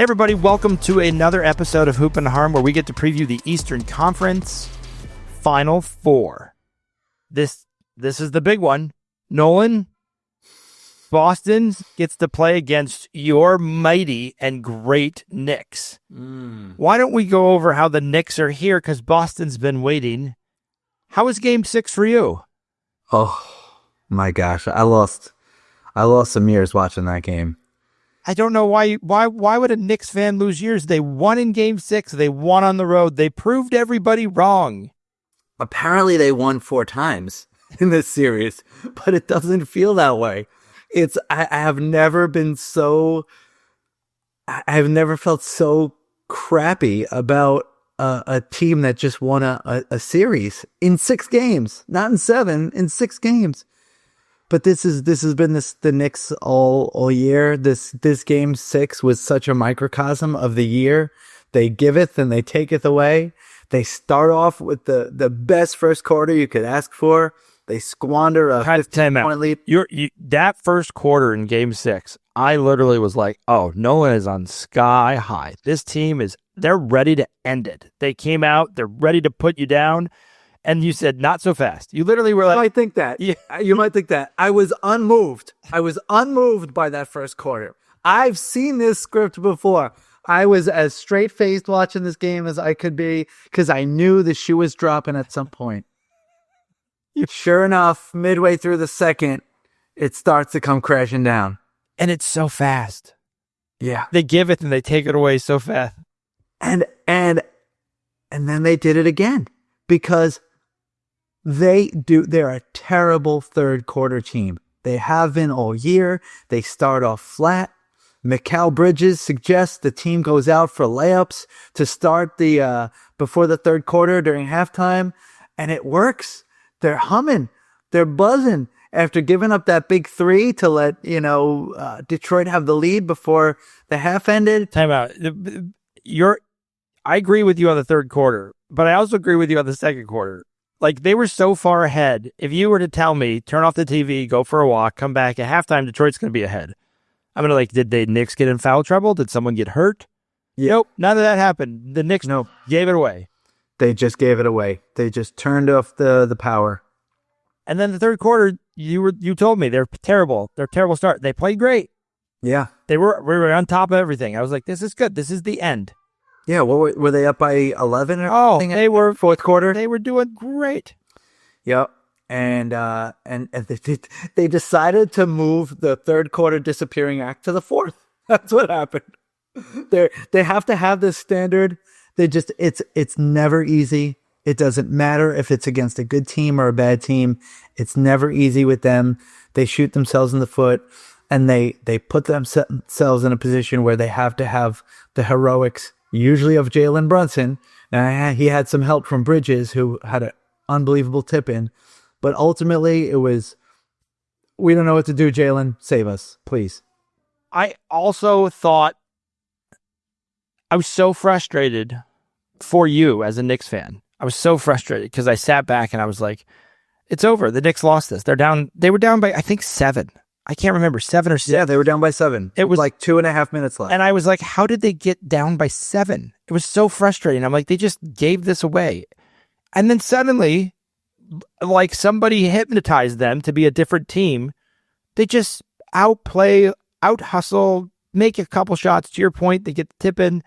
Hey everybody, welcome to another episode of Hoop and Harm, where we get to preview the Eastern Conference Final Four. This is the big one. Nolan, Boston gets to play against your mighty and great Knicks. Why don't we go over how the Knicks are here, because Boston's been waiting. How was Game 6 for you? Oh my gosh, I lost some years watching that game. I don't know why would a Knicks fan lose years? They won in Game 6. They won on the road. They proved everybody wrong. Apparently they won 4 times in this series, but it doesn't feel that way. I have never felt so crappy about a team that just won a series in 6 games, not in 7, in 6 games. But this has been the Knicks all year. This Game 6 was such a microcosm of the year. They giveth and they taketh away. They start off with the best first quarter you could ask for. They squander a 15-point lead. That first quarter in Game 6, I literally was like, oh, Nolan is on sky high. This team they're ready to end it. They came out, they're ready to put you down. And you said, not so fast. You literally were like... You might think that. Yeah. You might think that. I was unmoved. I was unmoved by that first quarter. I've seen this script before. I was as straight-faced watching this game as I could be because I knew the shoe was dropping at some point. Sure enough, midway through the second, it starts to come crashing down. And it's so fast. Yeah. They give it and they take it away so fast. And then they did it again because... They're a terrible third quarter team. They have been all year. They start off flat. Mikal Bridges suggests the team goes out for layups to start before the third quarter during halftime, and it works. They're humming. They're buzzing after giving up that big 3 to let Detroit have the lead before the half ended. Time out. I agree with you on the third quarter, but I also agree with you on the second quarter. Like, they were so far ahead. If you were to tell me, turn off the TV, go for a walk, come back at halftime, Detroit's going to be ahead. I'm going to did the Knicks get in foul trouble? Did someone get hurt? Yeah. Nope, none of that happened. The Knicks gave it away. They just gave it away. They just turned off the power. And then the third quarter, you told me they're terrible. They're a terrible start. They played great. Yeah. We were on top of everything. I was like, this is good. This is the end. Yeah, what were they up by 11 or something? They were fourth quarter. They were doing great. Yep. And they decided to move the third quarter disappearing act to the fourth. That's what happened. They have to have this standard. It's never easy. It doesn't matter if it's against a good team or a bad team. It's never easy with them. They shoot themselves in the foot, and they put themselves in a position where they have to have the heroics, usually of Jalen Brunson. Now, he had some help from Bridges, who had an unbelievable tip in. But ultimately, it was, we don't know what to do, Jalen. Save us, please. I also thought, I was so frustrated for you as a Knicks fan. I was so frustrated because I sat back and I was like, it's over. The Knicks lost this. They were down by, I think, 7. I can't remember, 7 or 6. Yeah, they were down by 7. It was like 2.5 minutes left. And I was like, how did they get down by 7? It was so frustrating. I'm like, they just gave this away. And then suddenly, like somebody hypnotized them to be a different team. They just outplay, out-hustle, make a couple shots. To your point, they get the tip in.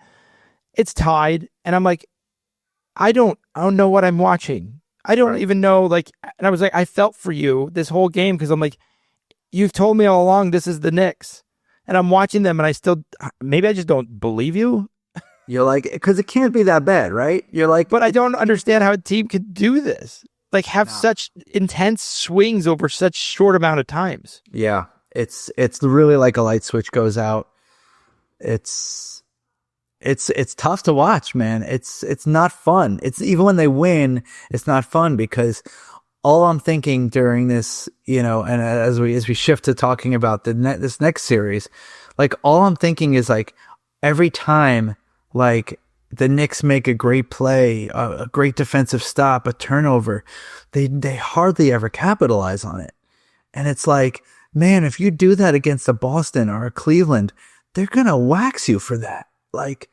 It's tied. And I'm like, I don't know what I'm watching. I don't even know, and I was like, I felt for you this whole game because I'm like, you've told me all along this is the Knicks. And I'm watching them and maybe I just don't believe you. You're like, because it can't be that bad, right? You're like, but I don't understand how a team could do this. Such intense swings over such short amount of times. Yeah, it's really like a light switch goes out. It's tough to watch, man. It's not fun. It's even when they win, it's not fun because all I'm thinking during this, and as we shift to talking about this next series, all I'm thinking is every time the Knicks make a great play, a great defensive stop, a turnover, they hardly ever capitalize on it. And it's like, man, if you do that against a Boston or a Cleveland, they're going to wax you for that. Like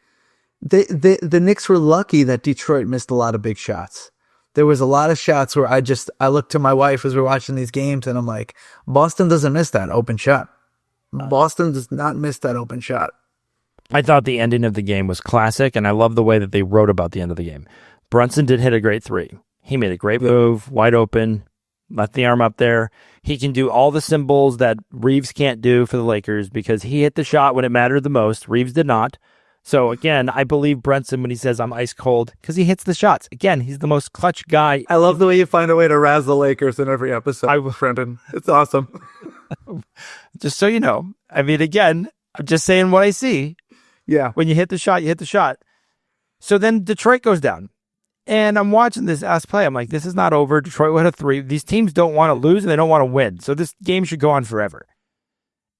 the Knicks were lucky that Detroit missed a lot of big shots. There was a lot of shots where I looked to my wife as we're watching these games, and I'm like, Boston doesn't miss that open shot. Boston does not miss that open shot. I thought the ending of the game was classic, and I love the way that they wrote about the end of the game. Brunson did hit a great three. He made a great move, wide open, left the arm up there. He can do all the symbols that Reeves can't do for the Lakers because he hit the shot when it mattered the most. Reeves did not. So, again, I believe Brunson when he says I'm ice cold because he hits the shots. Again, he's the most clutch guy. I love the way you find a way to razz the Lakers in every episode, Brendan. It's awesome. Just so you know. I mean, again, I'm just saying what I see. Yeah. When you hit the shot, you hit the shot. So then Detroit goes down. And I'm watching this last play. I'm like, this is not over. Detroit would have 3. These teams don't want to lose and they don't want to win. So this game should go on forever.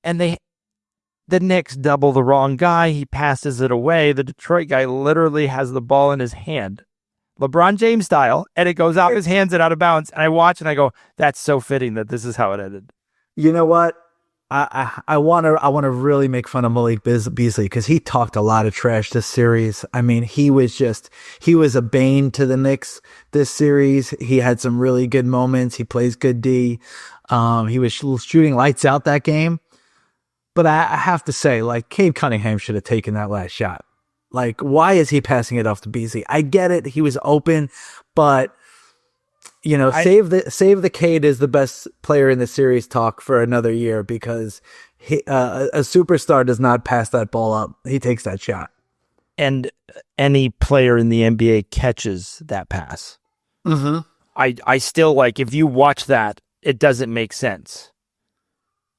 And the Knicks double the wrong guy. He passes it away. The Detroit guy literally has the ball in his hand, LeBron James style, and it goes out of his hands and out of bounds. And I watch and I go, that's so fitting that this is how it ended. You know what? I want to really make fun of Malik Beasley because he talked a lot of trash this series. I mean, he was a bane to the Knicks this series. He had some really good moments. He plays good D. He was shooting lights out that game. But I have to say, like, Cade Cunningham should have taken that last shot. Like, why is he passing it off to Beasley? I get it. He was open, but you know, save the Cade is the best player in the series talk for another year because a superstar does not pass that ball up. He takes that shot. And any player in the NBA catches that pass. Mm-hmm. I still, like, if you watch that, it doesn't make sense.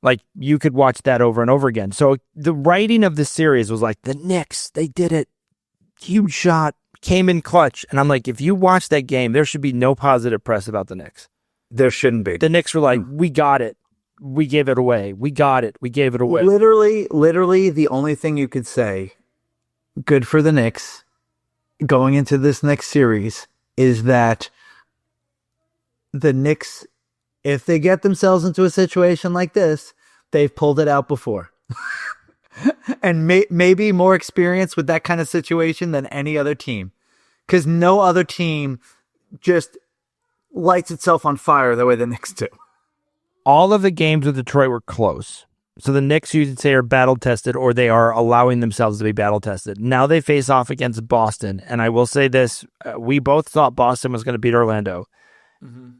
Like, you could watch that over and over again. So the writing of the series was like, the Knicks, they did it. Huge shot. Came in clutch. And I'm like, if you watch that game, there should be no positive press about the Knicks. There shouldn't be. The Knicks were like, we got it. We gave it away. We got it. We gave it away. Literally, the only thing you could say, good for the Knicks, going into this next series, is that the Knicks, if they get themselves into a situation like this, they've pulled it out before. And maybe more experience with that kind of situation than any other team. Because no other team just lights itself on fire the way the Knicks do. All of the games with Detroit were close. So the Knicks, you could say, are battle-tested, or they are allowing themselves to be battle-tested. Now they face off against Boston. And I will say this, we both thought Boston was going to beat Orlando. Mm-hmm.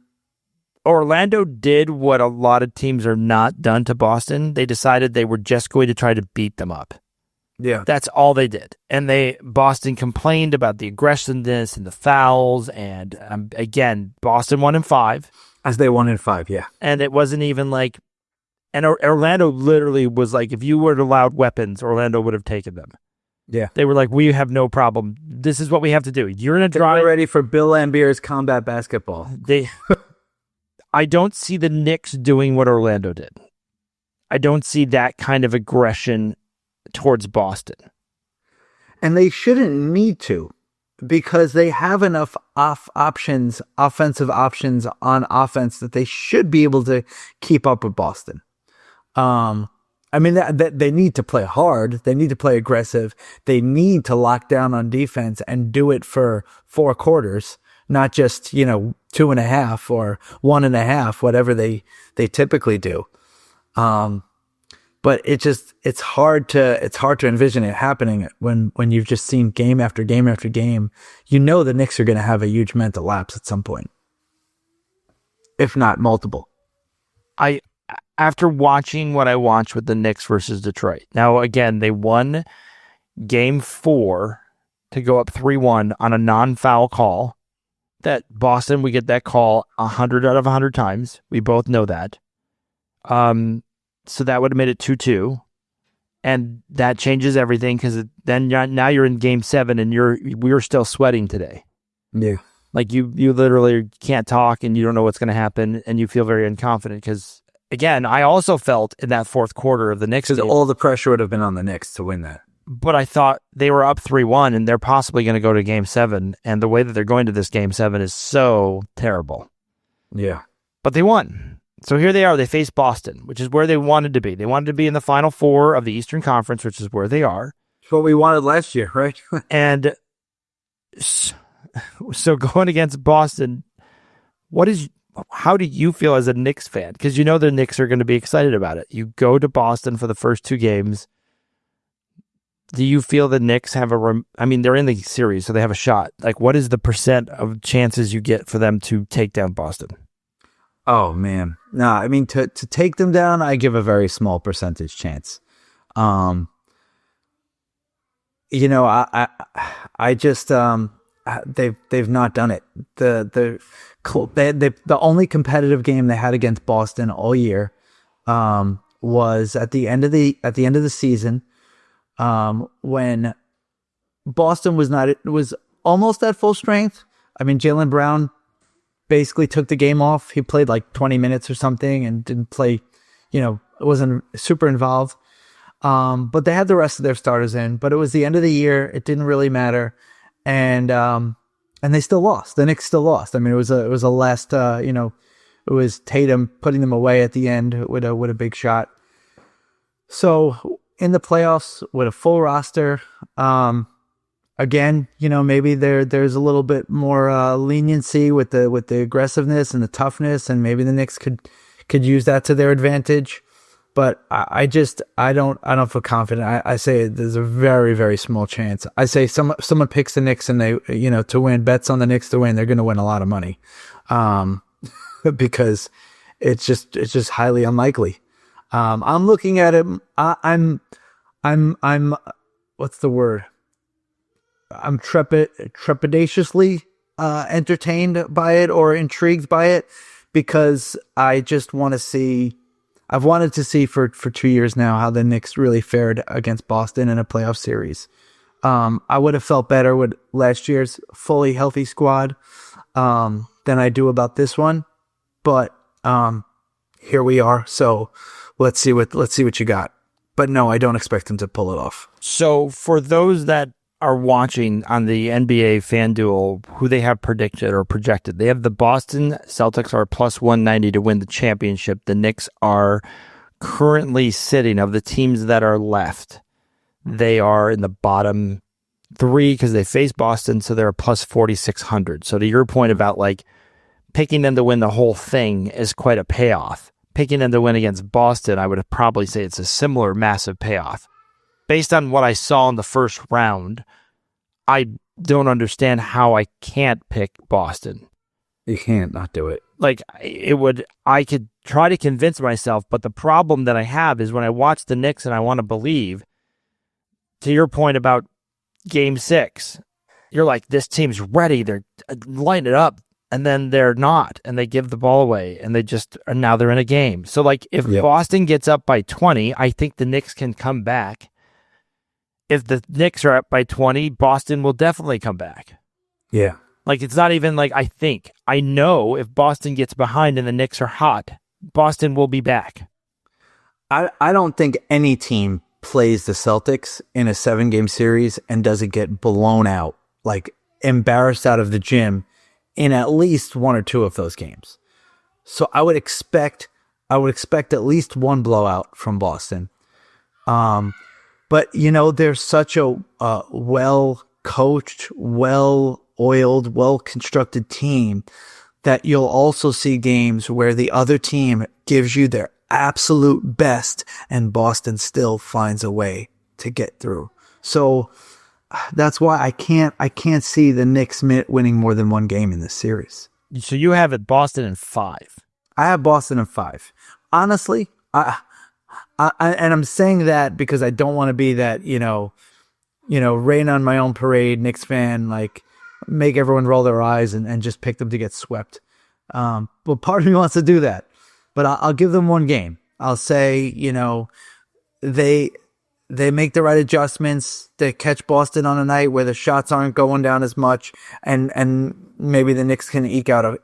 Orlando did what a lot of teams are not done to Boston. They decided they were just going to try to beat them up. Yeah. That's all they did. And Boston complained about the aggressiveness and the fouls. And again, Boston won in 5. As they won in 5, yeah. And it wasn't even like, and Orlando literally was like, if you were allowed weapons, Orlando would have taken them. Yeah. They were like, we have no problem. This is what we have to do. You're in a drive. They're ready for Bill Lambier's combat basketball. I don't see the Knicks doing what Orlando did. I don't see that kind of aggression towards Boston. And they shouldn't need to, because they have enough offensive options on offense that they should be able to keep up with Boston. I mean, they need to play hard. They need to play aggressive. They need to lock down on defense and do it for 4 quarters. Not just, 2.5 or 1.5, whatever they typically do. But it's hard to envision it happening when you've just seen game after game after game. The Knicks are going to have a huge mental lapse at some point, if not multiple. After watching what I watched with the Knicks versus Detroit. Now, again, they won game 4 to go up 3-1 on a non-foul call. That Boston, we get that call 100 out of 100 times. We both know that. So that would have made it 2-2. And that changes everything because then now you're in game 7 and we're still sweating today. Yeah. Like you literally can't talk and you don't know what's going to happen and you feel very unconfident because, again, I also felt in that fourth quarter of the Knicks. Because all the pressure would have been on the Knicks to win that. But I thought they were up 3-1 and they're possibly going to go to game 7. And the way that they're going to this game 7 is so terrible. Yeah. But they won. So here they are. They face Boston, which is where they wanted to be. They wanted to be in the Final Four of the Eastern Conference, which is where they are. what we wanted last year, right? And so going against Boston, how do you feel as a Knicks fan? Because you know the Knicks are going to be excited about it. You go to Boston for the first 2 games. Do you feel the Knicks have they're in the series, so they have a shot. Like, what is the % of chances you get for them to take down Boston? Oh, man. No, I mean, to take them down, I give a very small percentage chance. You know, I just, they've not done it. The only competitive game they had against Boston all year, was at the end of the season, when Boston was almost at full strength. I mean, Jalen Brown basically took the game off. He played like 20 minutes or something and didn't play, wasn't super involved. But they had the rest of their starters in, but it was the end of the year. It didn't really matter. And they still lost. The Knicks still lost. I mean, it was a last, it was Tatum putting them away at the end with a big shot. So in the playoffs with a full roster, again, maybe there's a little bit more leniency with the aggressiveness and the toughness, and maybe the Knicks could use that to their advantage. But I don't feel confident. I say there's a very, very small chance. I say someone picks the Knicks and they, to win, bets on the Knicks to win, they're going to win a lot of money, because it's just highly unlikely. I'm looking at it. I'm what's the word? I'm trepidatiously entertained by it or intrigued by it, because I just want to see. I've wanted to see for 2 years now how the Knicks really fared against Boston in a playoff series. I would have felt better with last year's fully healthy squad than I do about this one, but here we are. So let's see what you got. But no, I don't expect them to pull it off. So for those that are watching on the NBA FanDuel, who they have predicted or projected, they have the Boston Celtics are plus 190 to win the championship. The Knicks are currently sitting, of the teams that are left, they are in the bottom 3 because they face Boston, so they're a plus 4,600. So to your point about like picking them to win the whole thing is quite a payoff. Picking them to win against Boston, I would probably say it's a similar massive payoff. Based on what I saw in the first round, I don't understand how I can't pick Boston. You can't not do it. Like, I could try to convince myself, but the problem that I have is when I watch the Knicks and I want to believe, to your point about Game 6, you're like, this team's ready, they're lighting it up, and then they're not, and they give the ball away, and now they're in a game. So, like, if Boston gets up by 20, I think the Knicks can come back. If the Knicks are up by 20, Boston will definitely come back. Yeah. Like, it's not even like I think. I know if Boston gets behind and the Knicks are hot, Boston will be back. I don't think any team plays the Celtics in a 7-game series and doesn't get blown out, like embarrassed out of the gym in at least 1 or 2 of those games. So I would expect at least one blowout from Boston. But, they're such a well-coached, well-oiled, well-constructed team that you'll also see games where the other team gives you their absolute best and Boston still finds a way to get through. So that's why I can't see the Knicks winning more than 1 game in this series. So you have it Boston in 5. I have Boston in 5. Honestly, and I'm saying that because I don't want to be that, rain on my own parade Knicks fan, like make everyone roll their eyes and just pick them to get swept. But part of me wants to do that. But I'll give them 1 game. I'll say, they make the right adjustments. They catch Boston on a night where the shots aren't going down as much, and maybe the Knicks can eke out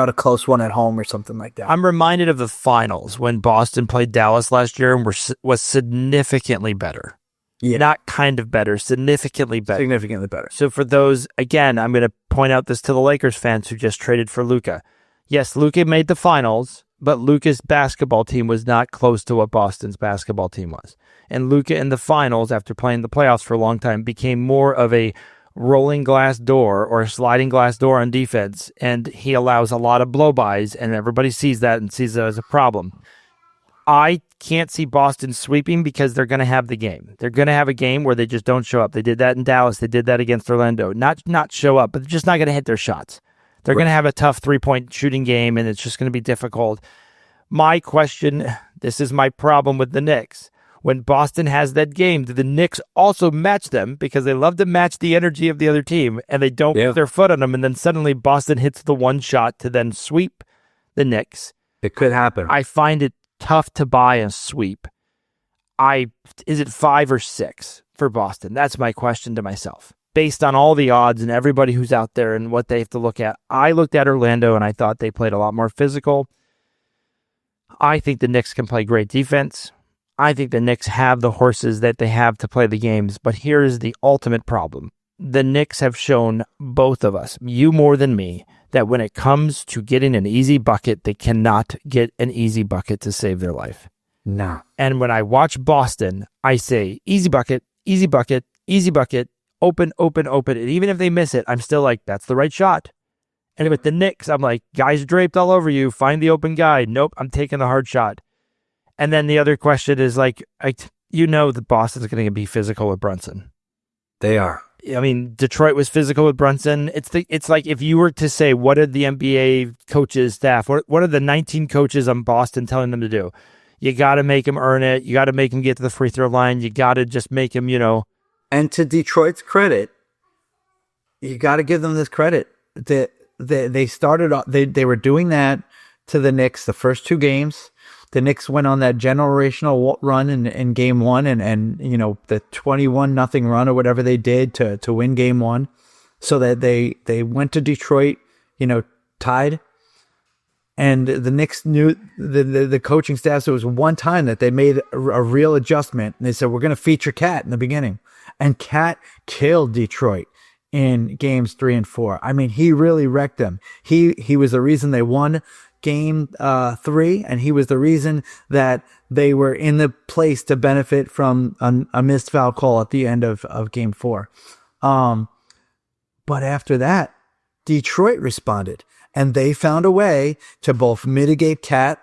a close one at home or something like that. I'm reminded of the finals when Boston played Dallas last year and was significantly better. Yeah. Not kind of better, significantly better. Significantly better. So for those, again, I'm going to point out this to the Lakers fans who just traded for Luka. Yes, Luka made the finals, but Luka's basketball team was not close to what Boston's basketball team was. And Luka in the finals, after playing the playoffs for a long time, became more of a rolling glass door or a sliding glass door on defense, and he allows a lot of blow-bys, and everybody sees that and sees that as a problem. I can't see Boston sweeping because they're going to have the game. They're going to have a game where they just don't show up. They did that in Dallas. They did that against Orlando. Not show up, but they're just not going to hit their shots. They're going to have a tough three-point shooting game, and it's just going to be difficult. My question, this is my problem with the Knicks. When Boston has that game, do the Knicks also match them? Because they love to match the energy of the other team, and they don't put their foot on them, and then suddenly Boston hits the one shot to then sweep the Knicks. It could happen. I find it tough to buy a sweep. Is it 5 or 6 for Boston? That's my question to myself. Based on all the odds and everybody who's out there and what they have to look at, I looked at Orlando and I thought they played a lot more physical. I think the Knicks can play great defense. I think the Knicks have the horses that they have to play the games, but here is the ultimate problem. The Knicks have shown both of us, you more than me, that when it comes to getting an easy bucket, they cannot get an easy bucket to save their life. No. And when I watch Boston, I say, easy bucket, easy bucket, easy bucket, open, open, open. And even if they miss it, I'm still like, that's the right shot. And with the Knicks, I'm like, guys draped all over you, find the open guy. Nope, I'm taking the hard shot. And then the other question is like, that Boston's going to be physical with Brunson. They are. I mean, Detroit was physical with Brunson. It's like if you were to say, what did the NBA coaches, staff, what are the 19 coaches on Boston telling them to do? You got to make him earn it. You got to make him get to the free throw line. You got to just make him, And to Detroit's credit, you got to give them this credit. They started off, they were doing that to the Knicks the first 2 games. The Knicks went on that generational run in game 1 and the 21-0 run or whatever they did to win game 1, so that they went to Detroit, tied. And the Knicks knew the coaching staff, so it was one time that they made a real adjustment. And they said, we're going to feature Cat in the beginning. And Cat killed Detroit in games 3 and 4. I mean, he really wrecked them. He was the reason they won game 3, and he was the reason that they were in the place to benefit from a missed foul call at the end of game 4. But after that, Detroit responded, and they found a way to both mitigate Cat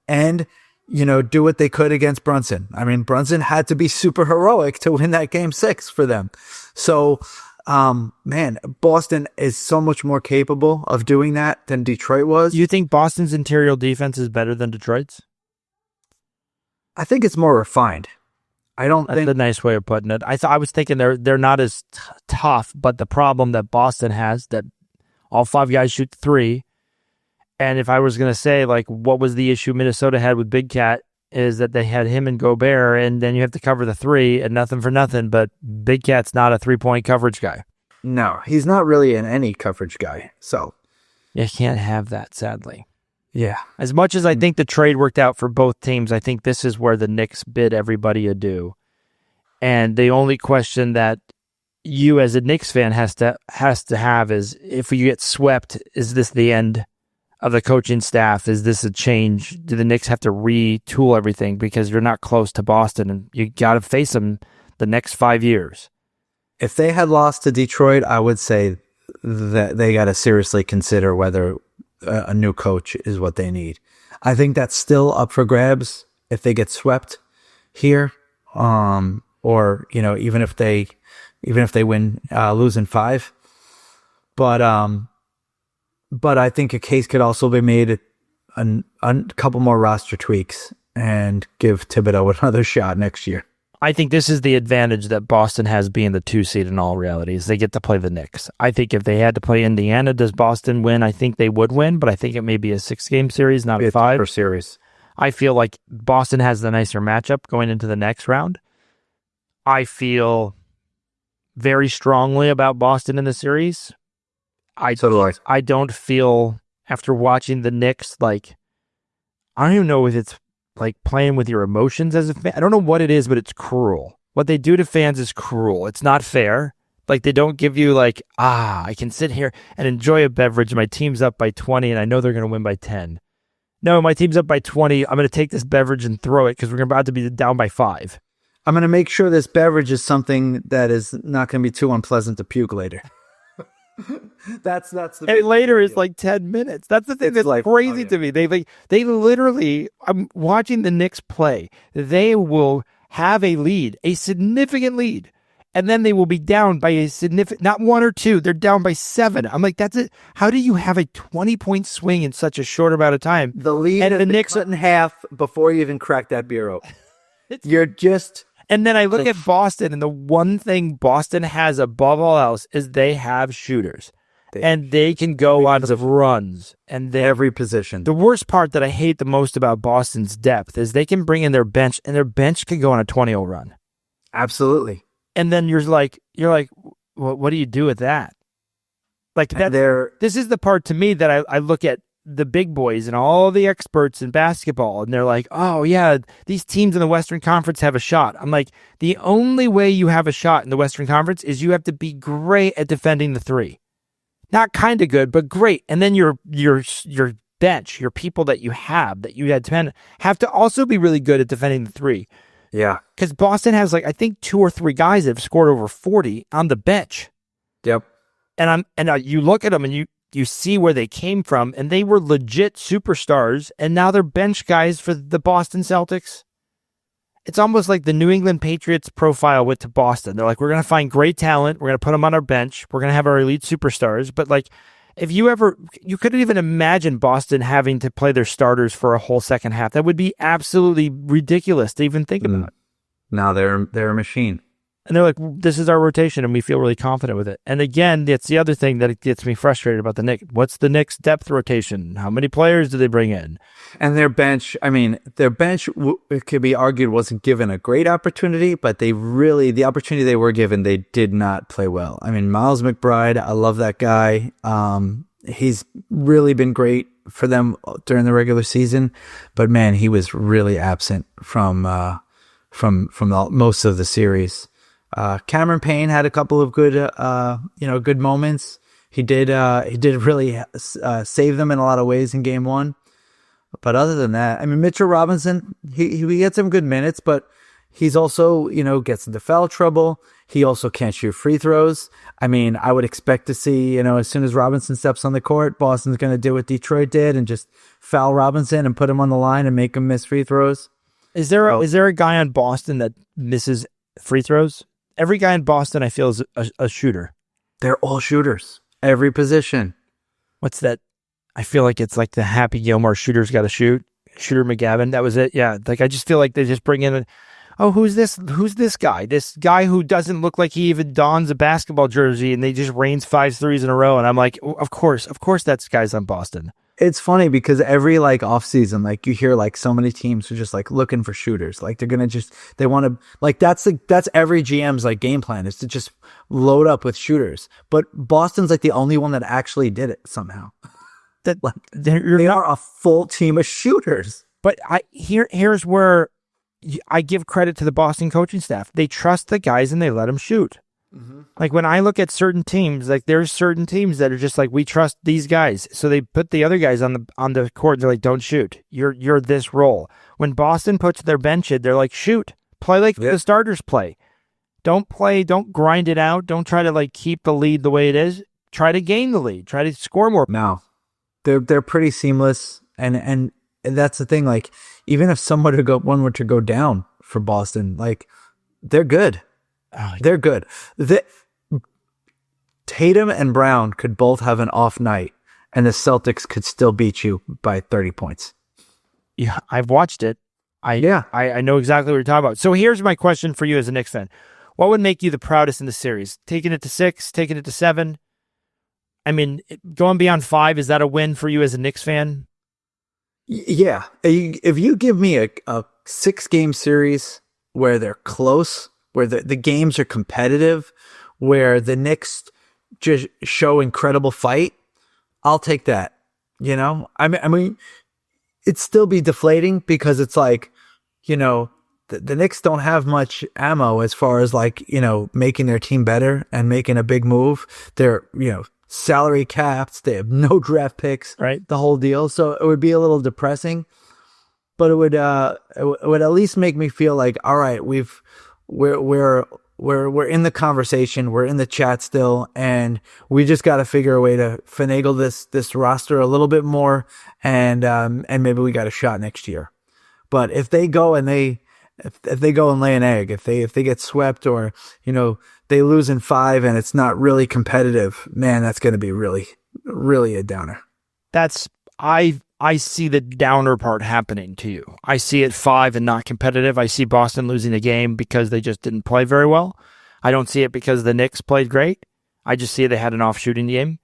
and do what they could against Brunson. I mean, Brunson had to be super heroic to win that game 6 for them. So Boston is so much more capable of doing that than Detroit was. You think Boston's interior defense is better than Detroit's? I think it's more refined. That's a nice way of putting it. I was thinking they're not as tough, but the problem that Boston has, that all 5 guys shoot 3. And if I was going to say, like, what was the issue Minnesota had with Big Cat, is that they had him and Gobert, and then you have to cover the 3, and nothing for nothing, but Big Cat's not a 3-point coverage guy. No, he's not really an any coverage guy, so. You can't have that, sadly. Yeah. As much as I think the trade worked out for both teams, I think this is where the Knicks bid everybody adieu. And the only question that you as a Knicks fan has to have is, if you get swept, is this the end of the coaching staff? Is this a change? Do the Knicks have to retool everything because you're not close to Boston and you got to face them the next 5 years? If they had lost to Detroit, I would say that they got to seriously consider whether a new coach is what they need. I think that's still up for grabs if they get swept here, or even if they win, losing 5. But I think a case could also be made a couple more roster tweaks and give Thibodeau another shot next year. I think this is the advantage that Boston has being the 2 seed in all reality, is they get to play the Knicks. I think if they had to play Indiana, does Boston win? I think they would win, but I think it may be a 6-game series, not a 5. Per series. I feel like Boston has the nicer matchup going into the next round. I feel very strongly about Boston in the series. So do I. I don't feel, after watching the Knicks, like, I don't even know if it's like playing with your emotions as a fan. I don't know what it is, but it's cruel. What they do to fans is cruel. It's not fair. Like, they don't give you like, I can sit here and enjoy a beverage. My team's up by 20 and I know they're going to win by 10. No, my team's up by 20. I'm going to take this beverage and throw it because we're about to be down by 5. I'm going to make sure this beverage is something that is not going to be too unpleasant to puke later. that's the And later is like 10 minutes. That's the thing It's that's like, crazy oh, yeah. to me. They literally, I'm watching the Knicks play. They will have a lead, a significant lead, and then they will be down by a significant, not 1 or 2, they're down by 7. I'm like, that's it. How do you have a 20-point swing in such a short amount of time? The lead and is the Knicks cut in half before you even crack that beer open. It's- You're just... And then I look at Boston, and the one thing Boston has above all else is they have shooters. And they can go on some runs. And every position. The worst part that I hate the most about Boston's depth is they can bring in their bench, and their bench can go on a 20-0 run. Absolutely. And then you're like, what do you do with that? Like that. This is the part to me that I look at the big boys and all the experts in basketball, and they're like, oh yeah, these teams in the Western Conference have a shot. I'm like, the only way you have a shot in the Western Conference is you have to be great at defending the 3. Not kind of good, but great. And then your bench, your people that you had to depend, have to also be really good at defending the 3. Yeah. Because Boston has I think 2 or 3 guys that have scored over 40 on the bench. Yep. And you look at them and you see where they came from, and they were legit superstars, and now they're bench guys for the Boston Celtics. It's almost like the New England Patriots profile went to Boston. They're like, we're going to find great talent. We're going to put them on our bench. We're going to have our elite superstars. But if you couldn't even imagine Boston having to play their starters for a whole second half. That would be absolutely ridiculous to even think about. Now they're a machine. And they're like, this is our rotation, and we feel really confident with it. And again, it's the other thing that gets me frustrated about the Knicks. What's the Knicks' depth rotation? How many players do they bring in? And their bench, it could be argued, wasn't given a great opportunity, but the opportunity they were given, they did not play well. I mean, Miles McBride, I love that guy. He's really been great for them during the regular season, but man, he was really absent from most of the series. Cameron Payne had a couple of good moments. He did really save them in a lot of ways in game 1. But other than that, I mean, Mitchell Robinson, he gets some good minutes, but he's also, gets into foul trouble. He also can't shoot free throws. I mean, I would expect to see, as soon as Robinson steps on the court, Boston's going to do what Detroit did and just foul Robinson and put him on the line and make him miss free throws. Is there a guy on Boston that misses free throws? Every guy in Boston, I feel, is a shooter. They're all shooters. Every position. What's that? I feel like it's like the Happy Gilmore shooter's got to shoot. Shooter McGavin. That was it. Yeah. I just feel like they just bring in who's this? Who's this guy? This guy who doesn't look like he even dons a basketball jersey, and they just rains 5 threes in a row. And I'm like, of course that's guys on Boston. It's funny because every off season, you hear so many teams are just looking for shooters. They're going to they want to that's every GM's game plan is to just load up with shooters. But Boston's the only one that actually did it somehow. They are a full team of shooters. But here's where I give credit to the Boston coaching staff. They trust the guys and they let them shoot. Mm-hmm. When I look at certain teams, there's certain teams that are just we trust these guys, so they put the other guys on the court. They're like, don't shoot. You're this role. When Boston puts their bench in, they're like, shoot, play the starters play. Don't grind it out. Don't try to keep the lead the way it is. Try to gain the lead. Try to score more. No, they're pretty seamless, and that's the thing. Even if one were to go down for Boston, they're good. Oh, they're good. Tatum and Brown could both have an off night, and the Celtics could still beat you by 30 points. Yeah, I've watched it. I know exactly what you're talking about. So here's my question for you as a Knicks fan. What would make you the proudest in the series? Taking it to 6, taking it to 7? I mean, going beyond 5, is that a win for you as a Knicks fan? Yeah. If you give me a 6-game series where they're close, where the games are competitive, where the Knicks just show incredible fight, I'll take that. I mean, it'd still be deflating because it's the Knicks don't have much ammo as far as making their team better and making a big move. They're salary caps. They have no draft picks. Right. The whole deal. So it would be a little depressing, but it would at least make me feel like, all right, we're in the conversation, we're in the chat still, and we just got to figure a way to finagle this roster a little bit more, and maybe we got a shot next year. But if they go and if they go and lay an egg, if they get swept, or they lose in 5 and it's not really competitive, man, that's going to be really, really a downer. I see the downer part happening to you. I see it 5 and not competitive. I see Boston losing the game because they just didn't play very well. I don't see it because the Knicks played great. I just see they had an off shooting game.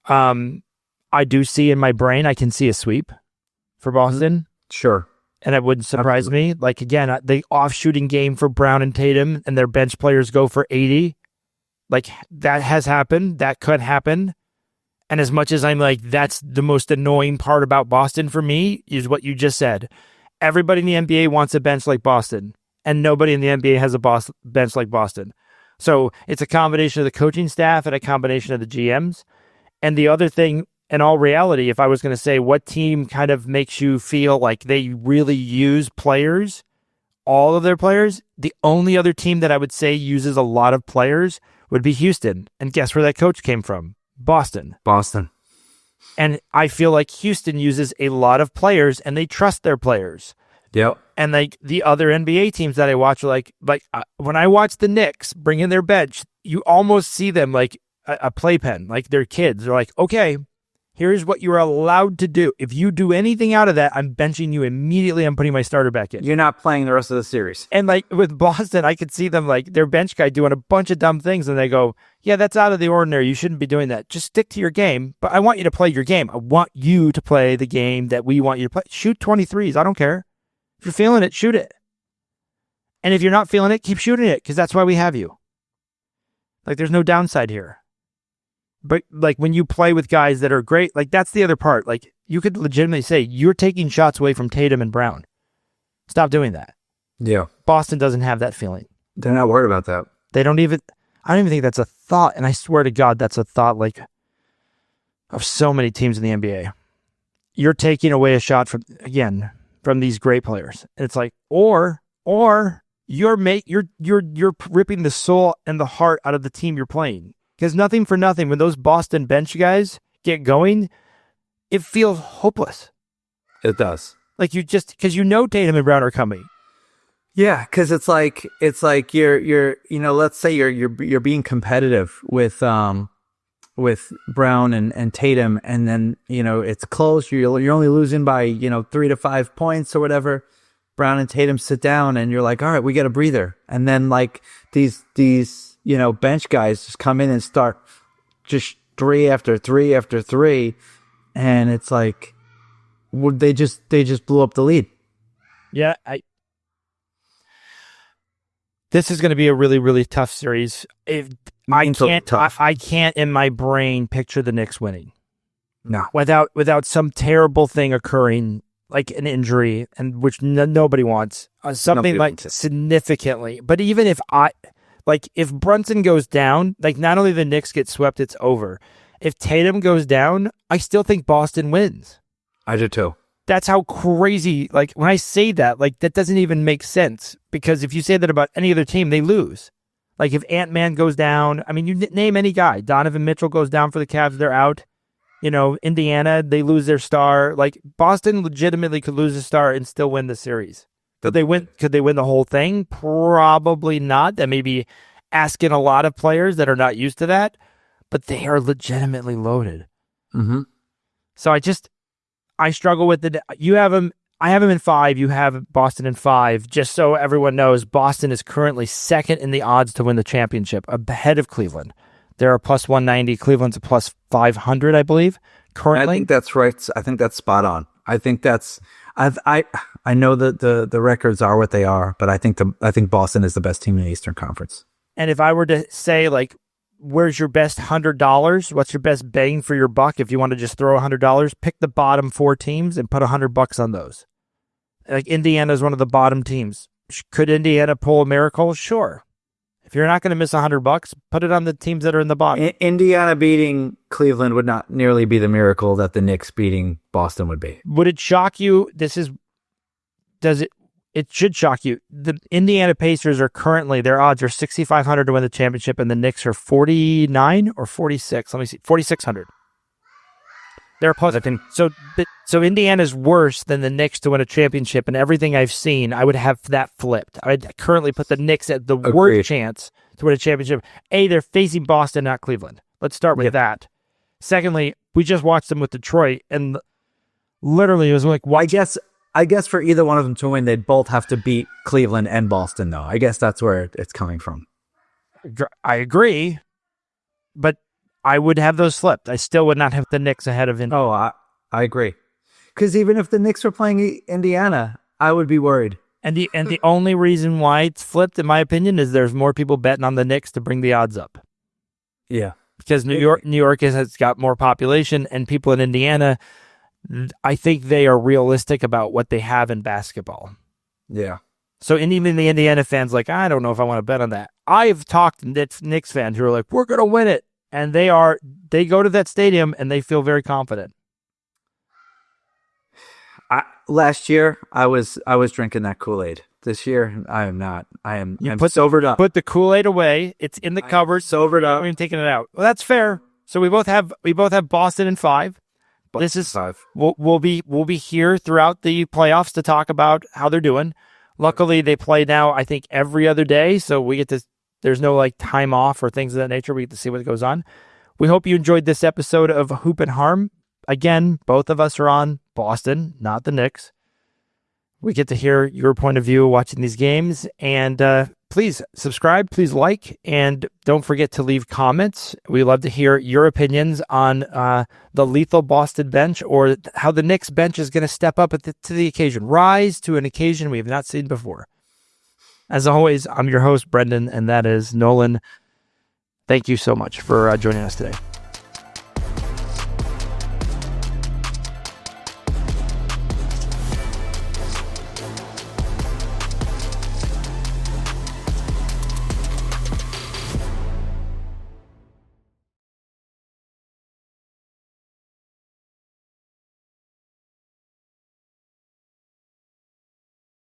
I do see in my brain, I can see a sweep for Boston. Sure. And it wouldn't surprise me. Like, again, the off shooting game for Brown and Tatum and their bench players go for 80. Like, that has happened. That could happen. And as much as I'm like, that's the most annoying part about Boston for me, is what you just said. Everybody in the NBA wants a bench like Boston, and nobody in the NBA has a bench like Boston. So it's a combination of the coaching staff and a combination of the GMs. And the other thing, in all reality, if I was going to say what team kind of makes you feel like they really use players, all of their players, the only other team that I would say uses a lot of players would be Houston. And guess where that coach came from? Boston. And I feel like Houston uses a lot of players and they trust their players. Yep. And like the other NBA teams that I watch, like when I watch the Knicks bring in their bench, you almost see them like a playpen, like they're kids. They're like, okay, here's what you're allowed to do. If you do anything out of that, I'm benching you immediately. I'm putting my starter back in. You're not playing the rest of the series. And like with Boston, I could see them like their bench guy doing a bunch of dumb things, and they go, yeah, that's out of the ordinary. You shouldn't be doing that. Just stick to your game. But I want you to play your game. I want you to play the game that we want you to play. Shoot 23s. I don't care. If you're feeling it, shoot it. And if you're not feeling it, keep shooting it, because that's why we have you. Like, there's no downside here. But like when you play with guys that are great, like that's the other part. Like you could legitimately say you're taking shots away from Tatum and Brown. Stop doing that. Yeah. Boston doesn't have that feeling. They're not worried about that. I don't even think that's a thought. And I swear to God, that's a thought like of so many teams in the NBA. You're taking away a shot from these great players. And it's like, or you're ripping the soul and the heart out of the team you're playing. Because nothing for nothing, when those Boston bench guys get going, it feels hopeless. It does. Like because Tatum and Brown are coming. Yeah, because it's like you're let's say you're being competitive with Brown and Tatum, and then it's close. You're only losing by 3 to 5 points or whatever. Brown and Tatum sit down, and you're like, all right, we get a breather, and then like these bench guys just come in and start just 3 after 3 after 3, and it's like they just blew up the lead. Yeah, this is going to be a really, really tough series. I can't in my brain picture the Knicks winning. No, without some terrible thing occurring, like an injury, and which nobody wants. Something like significantly. But even if if Brunson goes down, like not only the Knicks get swept, it's over. If Tatum goes down, I still think Boston wins. I do too. That's how crazy, like when I say that, like that doesn't even make sense, because if you say that about any other team, they lose. Like if Ant-Man goes down, I mean, you name any guy. Donovan Mitchell goes down for the Cavs, they're out. Indiana, they lose their star. Like Boston legitimately could lose a star and still win the series. Could they win the whole thing? Probably not. That may be asking a lot of players that are not used to that, but they are legitimately loaded. Mm-hmm. So I struggle with it. You have them. I have them in 5. You have Boston in 5. Just so everyone knows, Boston is currently second in the odds to win the championship, ahead of Cleveland. They're a plus 190. Cleveland's a plus 500, I believe, currently. I think that's right. I think that's spot on. I think that's. I know that the records are what they are, but I think Boston is the best team in the Eastern Conference. And if I were to say, like, where's your best $100? What's your best bang for your buck? If you want to just throw $100, pick the bottom 4 teams and put $100 on those. Like Indiana is one of the bottom teams. Could Indiana pull a miracle? Sure. If you're not going to miss $100, put it on the teams that are in the bottom. Indiana beating Cleveland would not nearly be the miracle that the Knicks beating Boston would be. Would it shock you? It should shock you. The Indiana Pacers are currently, their odds are 6,500 to win the championship, and the Knicks are 49 or 46. Let me see, 4,600. They're plus. So Indiana's worse than the Knicks to win a championship, and everything I've seen, I would have that flipped. I would currently put the Knicks at the worst chance to win a championship. They're facing Boston, not Cleveland. Let's start with that. Secondly, we just watched them with Detroit, and literally it was like, I guess for either one of them to win, they'd both have to beat Cleveland and Boston, though. I guess that's where it's coming from. I agree, but I would have those flipped. I still would not have the Knicks ahead of Indiana. Oh, I agree. Because even if the Knicks were playing Indiana, I would be worried. And the only reason why it's flipped, in my opinion, is there's more people betting on the Knicks to bring the odds up. Yeah. Because New York has got more population, and people in Indiana, I think they are realistic about what they have in basketball. Yeah. So even the Indiana fans like, I don't know if I want to bet on that. I've talked to Knicks fans who are like, we're going to win it. And they go to that stadium and they feel very confident. Last year, I was drinking that Kool-Aid. This year, I am not. I'm sobered up. Put the Kool-Aid away. It's in the cupboard. Sobered up. I'm taking it out. Well, that's fair. So we both have Boston in 5. This is 5. We'll be here throughout the playoffs to talk about how they're doing. Luckily, they play now, I think, every other day, so we get to. There's no like time off or things of that nature. We get to see what goes on. We hope you enjoyed this episode of Hoop and Harm. Again, both of us are on Boston, not the Knicks. We get to hear your point of view watching these games. And please subscribe, please like, and don't forget to leave comments. We love to hear your opinions on the lethal Boston bench, or how the Knicks bench is going to step up to the occasion. Rise to an occasion we have not seen before. As always, I'm your host, Brendan, and that is Nolan. Thank you so much for joining us today.